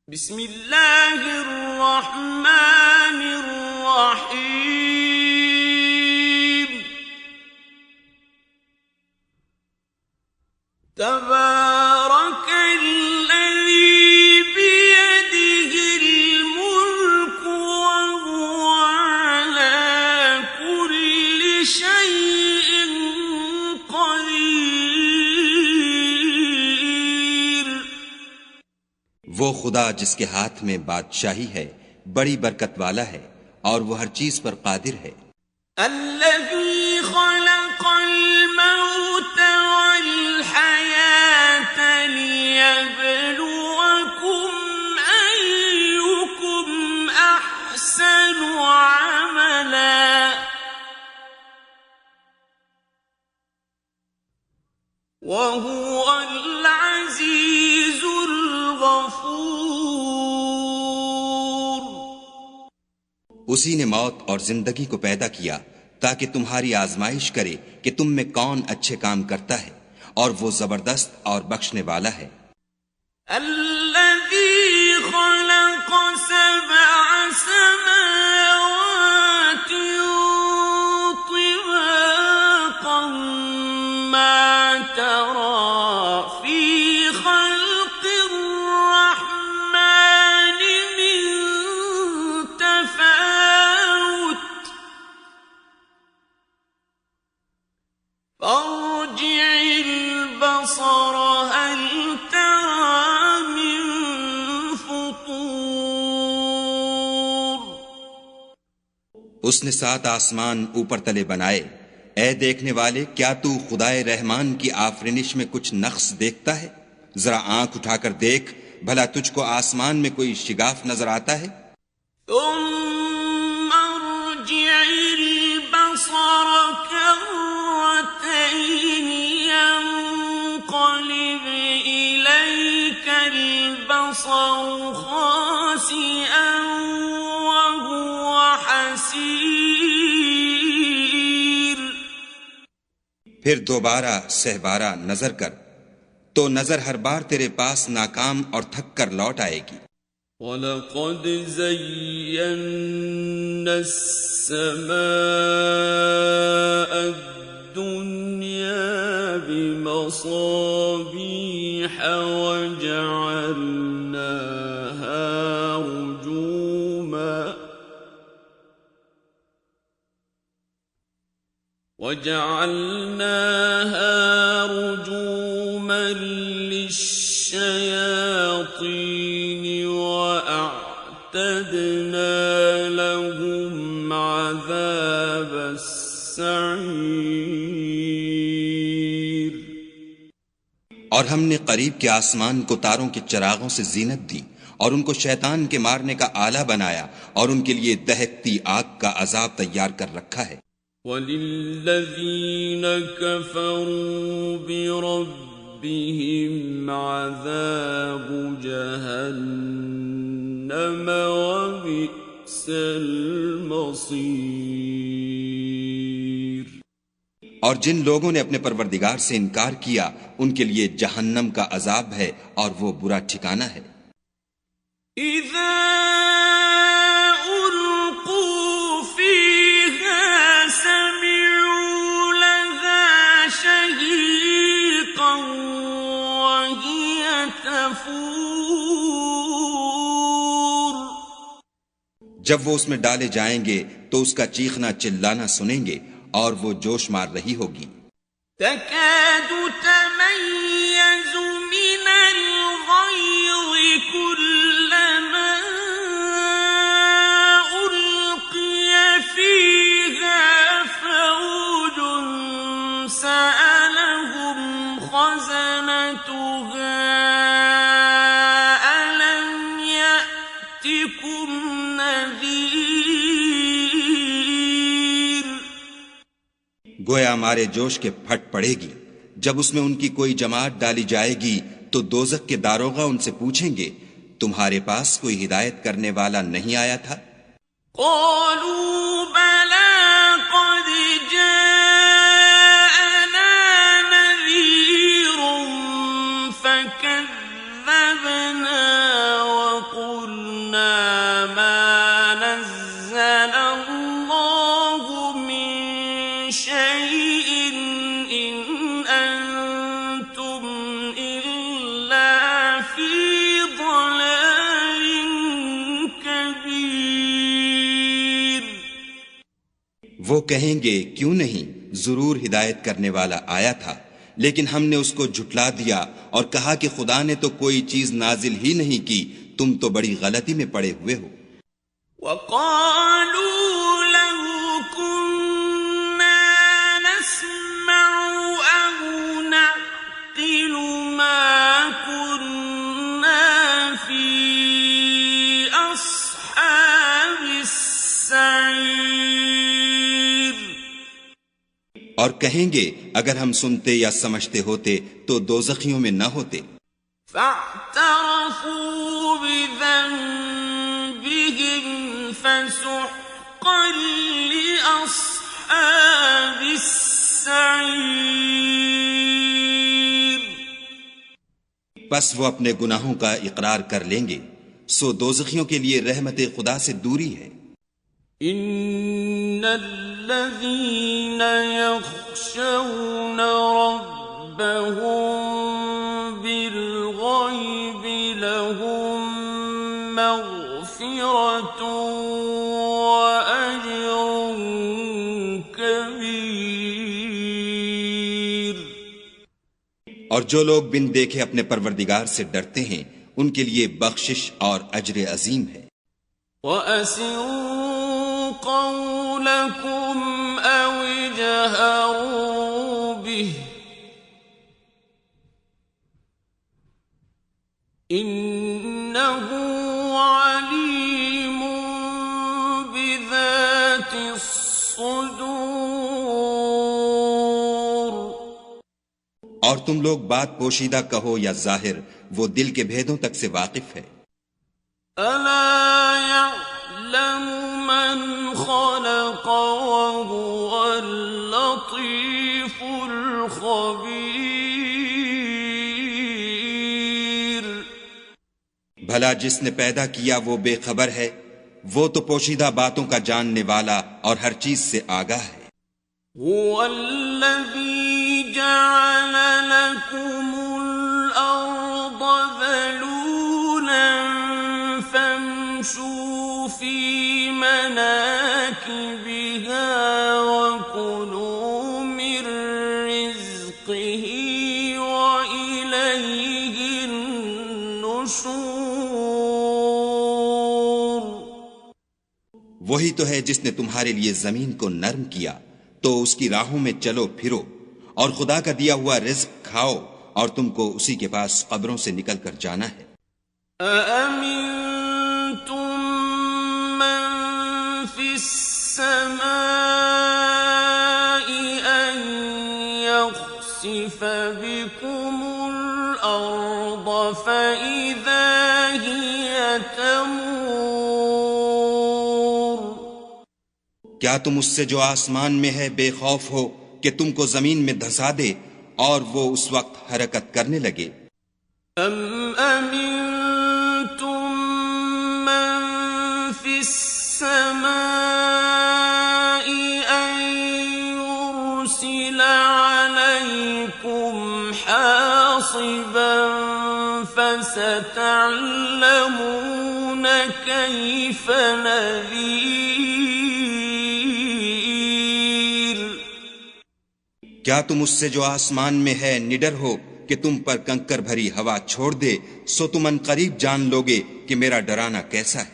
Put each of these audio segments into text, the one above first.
بسم اللہ الرحمن الرحیم تبارک الذی بیدہ الملک وهو علی کل شیء قدیر۔ وہ خدا جس کے ہاتھ میں بادشاہی ہے بڑی برکت والا ہے اور وہ ہر چیز پر قادر ہے۔ الذی خلق الموت والحیاة لیبلوکم ایکم احسن عملا وهو العزیز الغفور۔ اسی نے موت اور زندگی کو پیدا کیا تاکہ تمہاری آزمائش کرے کہ تم میں کون اچھے کام کرتا ہے، اور وہ زبردست اور بخشنے والا ہے۔ الذی خلق سبع سماوات طباقا ما ترى في خلق الرحمن من تفاوت فارجع البصر هل ترى من فطور۔ اس نے 7 آسمان اوپر تلے بنائے۔ اے دیکھنے والے، کیا تو خدائے رحمان کی آفرینش میں کچھ نقص دیکھتا ہے؟ ذرا آنکھ اٹھا کر دیکھ، بھلا تجھ کو آسمان میں کوئی شگاف نظر آتا ہے؟ ثم ارجع البصر كرتين ينقلب إليك البصر خاسئا وهو حسير۔ پھر دوبارہ سہبارہ نظر کر تو نظر ہر بار تیرے پاس ناکام اور تھک کر لوٹ آئے گی۔ وَلَقَدْ زَيَّنَّا السَّمَاءَ الدُّنْيَا بِمَصَابِيحَ وَجَعَلْنَاهَا رُجُومًا لِلشَّيَاطِينِ وَأَعْتَدْنَا لَهُمْ عَذَابَ السَّعِيرِ۔ اور ہم نے قریب کے آسمان کو تاروں کے چراغوں سے زینت دی اور ان کو شیطان کے مارنے کا آلہ بنایا، اور ان کے لیے دہکتی آگ کا عذاب تیار کر رکھا ہے۔ وَلِلَّذِينَ كَفَرُوا بِرَبِّهِمْ عَذَابُ جَهَنَّمَ وَبِئْسَ الْمَصِيرُ۔ اور جن لوگوں نے اپنے پروردگار سے انکار کیا ان کے لیے جہنم کا عذاب ہے اور وہ برا ٹھکانہ ہے۔ اذا القوا فيها سمعوا لها شهيقا وهي تفور۔ جب وہ اس میں ڈالے جائیں گے تو اس کا چیخنا چلانا سنیں گے اور وہ جوش مار رہی ہوگی۔ تكاد تميز من الغيظ كلما ألقي فيها فوج سألهم خزنتها ألم يأتكم نذير۔ گویا ہمارے جوش کے پھٹ پڑے گی۔ جب اس میں ان کی کوئی جماعت ڈالی جائے گی تو دوزخ کے داروغہ ان سے پوچھیں گے تمہارے پاس کوئی ہدایت کرنے والا نہیں آیا تھا؟ قالوا بلى قد جاءنا نذير فكذبنا وقلنا وہ کہیں گے کیوں نہیں، ضرور ہدایت کرنے والا آیا تھا، لیکن ہم نے اس کو جھٹلا دیا اور کہا کہ خدا نے تو کوئی چیز نازل ہی نہیں کی، تم تو بڑی غلطی میں پڑے ہوئے ہو۔ وقالوا لو كنا نسمع أو نعقل ما كنا في أصحاب السعير، اور کہیں گے اگر ہم سنتے یا سمجھتے ہوتے تو دوزخیوں میں نہ ہوتے۔ فاعترفوا بذنبهم فسحقا لأصحاب السعير، پس وہ اپنے گناہوں کا اقرار کر لیں گے، سو دوزخیوں کے لیے رحمت خدا سے دوری ہے۔ ان الذين يخشون ربهم بالغيب لهم مغفرة وأجر كبير، اور جو لوگ بن دیکھے اپنے پروردگار سے ڈرتے ہیں ان کے لیے بخشش اور اجر عظیم ہے۔ وَأَسِرُّوا قَوْلَكُمْ أَوِ اجْهَرُوا بِهِ إِنَّهُ عَلِيمٌ بِذَاتِ الصُّدُورِ، اور تم لوگ بات پوشیدہ کہو یا ظاہر، وہ دل کے بھیدوں تک سے واقف ہے۔ أَلَا يَعْلَمُ مَنْ خَلَقَ وَهُوَ اللَّطِيفُ الْخَبِيرُ، بھلا جس نے پیدا کیا وہ بے خبر ہے، وہ تو پوشیدہ باتوں کا جاننے والا اور ہر چیز سے آگاہ ہے۔ هُوَ الَّذِي جَعَلَ لَكُمُ الْأَرْضَ ذَلُولًا فَامْشُوا فِي مَنَاكِبِهَا وَكُلُوا مِن رِّزْقِهِ وَإِلَيْهِ النُّشُورُ، وہی تو ہے جس نے تمہارے لیے زمین کو نرم کیا، تو اس کی راہوں میں چلو پھرو اور خدا کا دیا ہوا رزق کھاؤ، اور تم کو اسی کے پاس قبروں سے نکل کر جانا ہے۔ أَأَمِنتُم مَّن فِي السَّمَاءِ أَن يَخْسِفَ بِكُمُ الْأَرْضَ فَإِذَا هِيَ تَمُورُ، کیا تم اس سے جو آسمان میں ہے بے خوف ہو کہ تم کو زمین میں دھسا دے اور وہ اس وقت حرکت کرنے لگے؟ أَمْ أَمِنتُم مَّن فِي السَّمَاءِ أَن يُرْسِلَ عَلَيْكُمْ حَاصِبًا فَسَتَعْلَمُونَ كَيْفَ نَذِيرِ، کیا تم اس سے جو آسمان میں ہے نڈر ہو کہ تم پر کنکر بھری ہوا چھوڑ دے، سو تم ان قریب جان لوگے کہ میرا ڈرانا کیسا ہے۔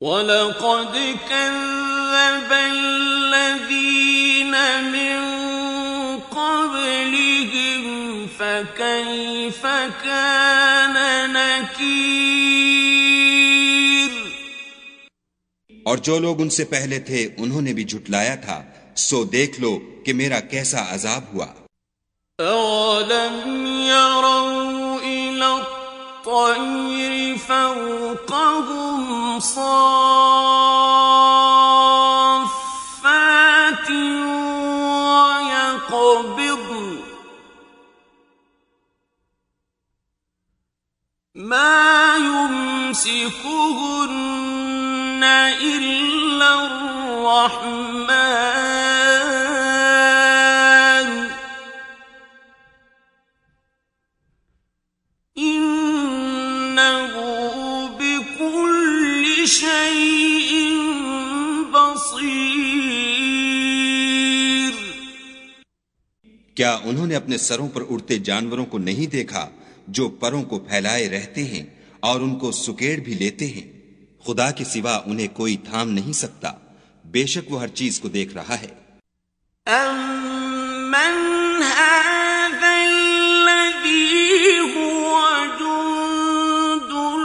وَلَقَدْ كَذَّبَ الَّذِينَ مِن قَبْلِهِمْ فَكَيْفَ كَانَ نَكِيرِ، اور جو لوگ ان سے پہلے تھے انہوں نے بھی جھٹلایا تھا، سو دیکھ لو کہ میرا کیسا عذاب ہوا۔ أَوَلَمْ يَرَوْا إِلَى الطَّيْرِ فَوْقَهُمْ صَافَّاتٍ وَيَقْبِضْنَ مَا يُمْسِكُهُنَّ إِلَّا الرَّحْمَنُ إِنَّهُ بِكُلِّ شَيْءٍ بَصِيرٌ، کیا انہوں نے اپنے سروں پر اڑتے جانوروں کو نہیں دیکھا جو پروں کو پھیلائے رہتے ہیں اور ان کو سکیڑ بھی لیتے ہیں؟ خدا کے سوا انہیں کوئی تھام نہیں سکتا، بے شک وہ ہر چیز کو دیکھ رہا ہے۔ أَمَّنْ هَذَا الَّذِي هُوَ جُندٌ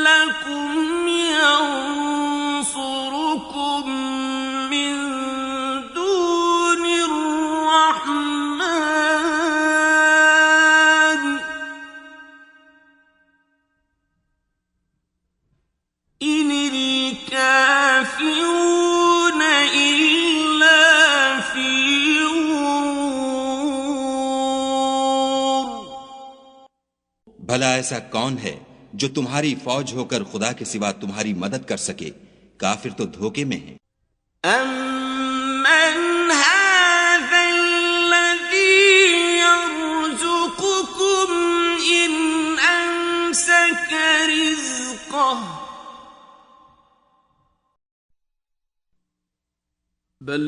لَّكُمْ يَنصُرُكُم مِّن دُونِ الرَّحْمَٰنِ إِنِ الْكَافِرُونَ إِلَّا فِي غُرُورٍ۔ بھلا ایسا کون ہے جو تمہاری فوج ہو کر خدا کے سوا تمہاری مدد کر سکے؟ کافر تو دھوکے میں ہیں۔ أَمَّنْ هَٰذَا الَّذِي يَرْزُقُكُمْ إِنْ أَمْسَكَ رِزْقَهُ بَل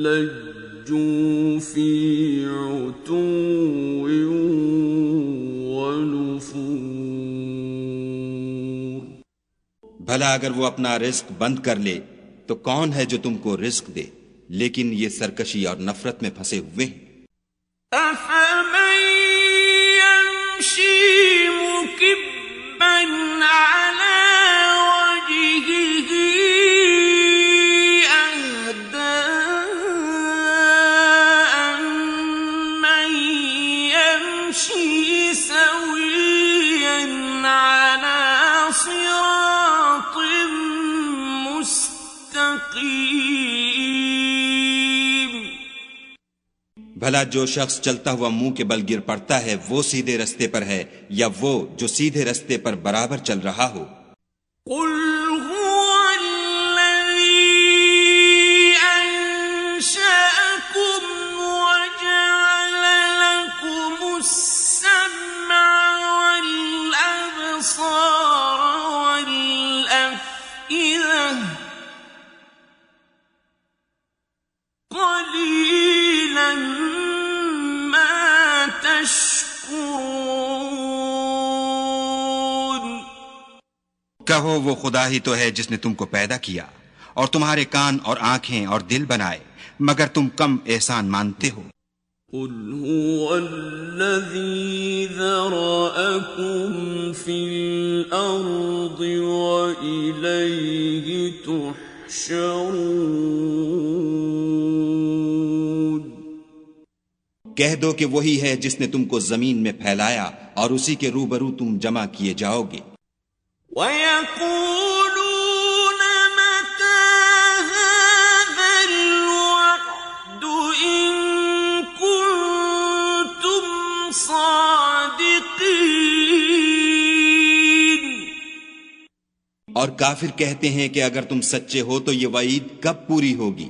لَّجُّوا فِي عُتُوٍّ وَنُفُورٍ۔ بھلا اگر وہ اپنا رزق بند کر لے تو کون ہے جو تم کو رزق دے؟ لیکن یہ سرکشی اور نفرت میں پھنسے ہوئے ہیں۔ أَفَمَن يَمْشِي مُكِبًّا عَلَىٰ وَجْهِهِ أَهْدَىٰ أَمَّن يَمْشِي سَوِيًّا عَلَىٰ صِرَاطٍ مُّسْتَقِيمٍ۔ بھلا جو شخص چلتا ہوا منہ کے بل گر پڑتا ہے وہ سیدھے رستے پر ہے یا وہ جو سیدھے رستے پر برابر چل رہا ہو؟ قُلْ هُوَ الَّذِي أَنشَأَكُمْ وَجَعَلَ لَكُمُ السَّمْعَ وَالْأَبْصَارَ وَالْأَفْئِدَةَ قَلِيلًا مَا تَشْكُرُونَ۔ کہو وہ خدا ہی تو ہے جس نے تم کو پیدا کیا اور تمہارے کان اور آنکھیں اور دل بنائے، مگر تم کم احسان مانتے ہو۔ قُلْ هُوَ الَّذِي ذَرَأَكُمْ فِي الْأَرْضِ وَإِلَيْهِ تُحْشَرُونَ۔ کہہ دو کہ وہی ہے جس نے تم کو زمین میں پھیلایا اور اسی کے روبرو تم جمع کیے جاؤ گے۔ وَيَقُولُونَ مَتَىٰ هَٰذَا الْوَعْدُ إِن كُنتُمْ صَادِقِينَ۔ اور کافر کہتے ہیں کہ اگر تم سچے ہو تو یہ وعید کب پوری ہوگی؟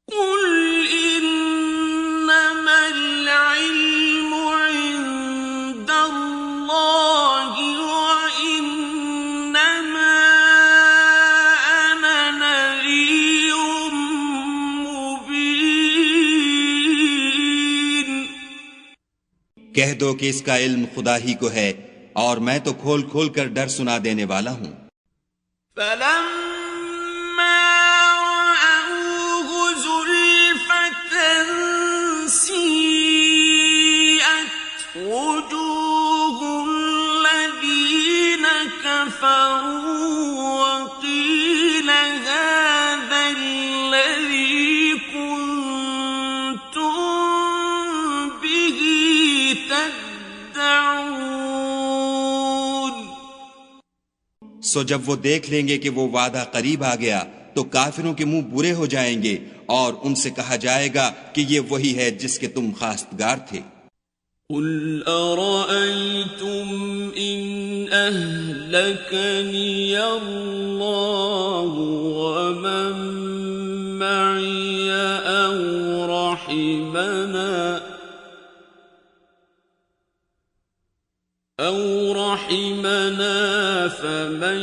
قُلْ إِنَّمَا الْعِلْمُ عِندَ اللَّهِ وَإِنَّمَا أَنَا نَذِيرٌ مُّبِينٌ۔ کہہ دو کہ اس کا علم خدا ہی کو ہے اور میں تو کھول کھول کر ڈر سنا دینے والا ہوں۔ فَلَمَّا رَأَوْهُ زُلْفَةً سِيئَتْ وُجُوهُ الَّذِينَ كَفَرُوا وَقِيلَ هَٰذَا الَّذِي كُنتُم بِهِ تَدَّعُونَ۔ سو جب وہ دیکھ لیں گے کہ وہ وعدہ قریب آ گیا تو کافروں کے منہ برے ہو جائیں گے اور ان سے کہا جائے گا کہ یہ وہی ہے جس کے تم خواستگار تھے۔ قُلْ أَرَأَيْتُمْ إِنْ أَهْلَكَنِيَ اللَّهُ وَمَن مَّعِيَ أَوْ رَحِمَنَا فَمَن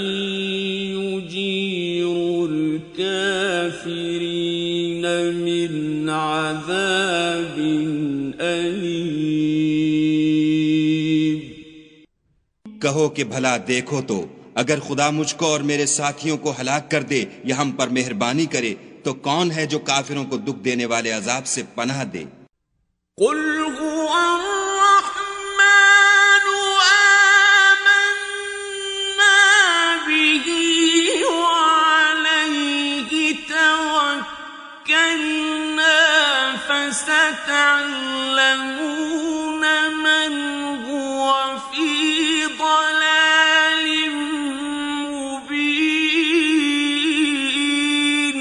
يُجِيرُ الْكَافِرِينَ من عذاب أليم. کہو کہ بھلا دیکھو تو اگر خدا مجھ کو اور میرے ساتھیوں کو ہلاک کر دے یا ہم پر مہربانی کرے تو کون ہے جو کافروں کو دکھ دینے والے عذاب سے پناہ دے؟ قل هو الرحمن آمنا به وعليه توكلنا فستعلمون من هو في ضلال مبين.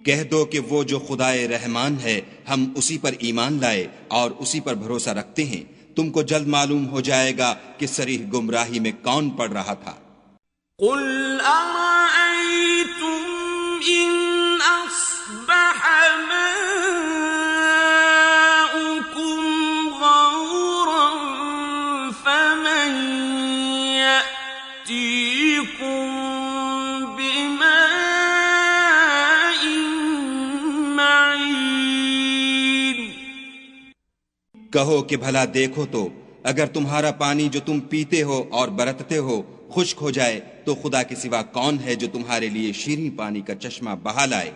کہہ دو کہ وہ جو خدائے رحمان ہے ہم اسی پر ایمان لائے اور اسی پر بھروسہ رکھتے ہیں، تم کو جلد معلوم ہو جائے گا کہ صریح گمراہی میں کون پڑ رہا تھا. قل أرأيتم إن أصبح ماؤكم غورا فمن يأتيكم بماء معين. کہو کہ بھلا دیکھو تو اگر تمہارا پانی جو تم پیتے ہو اور برتتے ہو خشک ہو جائے تو خدا کے سوا کون ہے جو تمہارے لیے شیریں پانی کا چشمہ بہا لائے؟